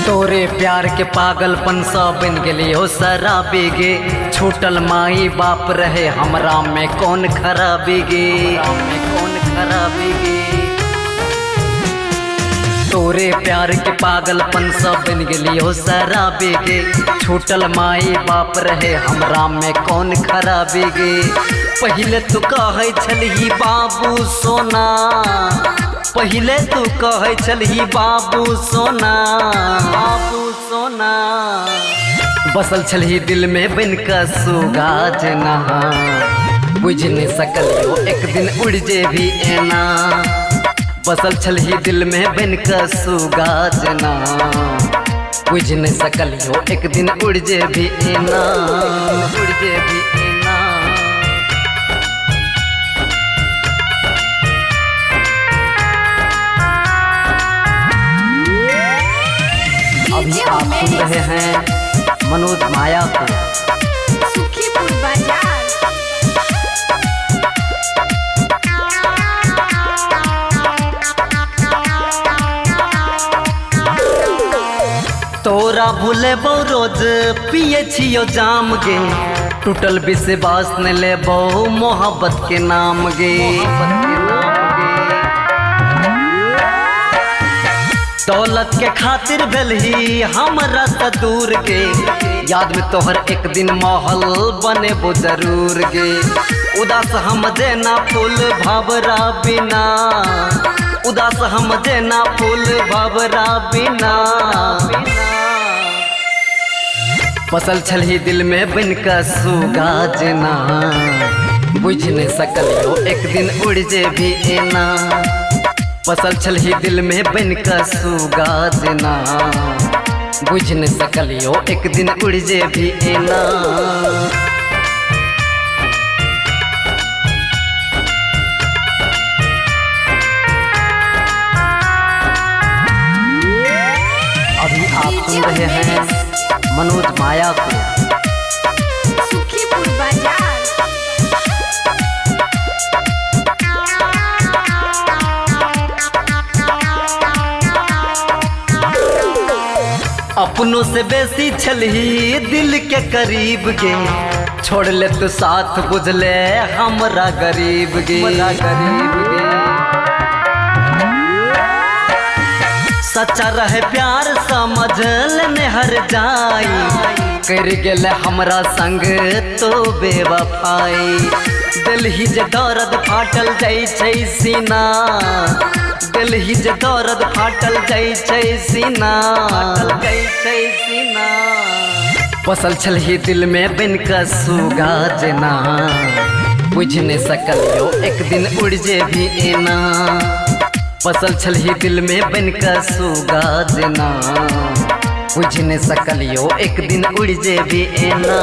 तोरे प्यार के पागलपन सा बन गेली हो शराबी गे। छूटल माई बाप रहे हमरा में कौन खराबी गे, में कौन खराबी गे। तोरे प्यार के पागलपन सा बन गेली हो शराबी गे। छूटल माई बाप रहे हमरा में कौन खराबी गे। पहले तू कहे छलही बाबू सोना, पहले तू कहे छलही बाबू सोना, बाबू सोना। बसल छलही दिल में बन का सुगा जना, बुझ नहीं सकलियो एक दिन उड़ जे भी एना। बसल छलही दिल में बन का सुगा जना, बुझ नहीं सकलियो एक दिन उड़ जे भी एना, उड़ जे भी एना। अभी आप सुन रहे हैं मनोज माया को। सुखीपुर बाजार। तोरा भूले रोज पिए छियो जाम गे। टूटल विश्वास न लेबो मोहब्बत के नाम गे। दौलत के खातिर भेलही हमरा से दूर गे। याद में तोहर एक दिन महल बने वो जरूर गे। उदास हम जेना फूल भवरा बिना, उदास हम जेना फूल भवरा बिना। फसल छलही दिल में बन का सुगा जना, बुझ नहीं सकलियो एक दिन उड़ जे भी एना। फसल छलही दिल में बन का सुगा जना, बुझ नहीं सकलियो एक दिन उड़ जे भी एना। अभी आप सुन रहे हैं मनोज माया को। सुखीपुर बाजार। अपनों से बेसी छलही दिल के करीब गे। छोड़ ले तू साथ बुझले हमरा गरीब गे, गरीब गे। सच्चा रहे प्यार समझ लेने हर जाई। कर गेले हमरा संग तो बेवफाई। दिल ही जे दर्द फाटल जाइ छै सीना, दिल ही जे दर्द फाटल जाइ छै सीना, फाटल जाइ छै सीना। बसल छलही दिल में बन का सुगा जना, बुझ नहीं सकलियो एक दिन उड़ जे भी एना। बसल छलही दिल में बन का सुगा जना, बुझ नहीं सकलियो एक दिन उड़ जे भी एना।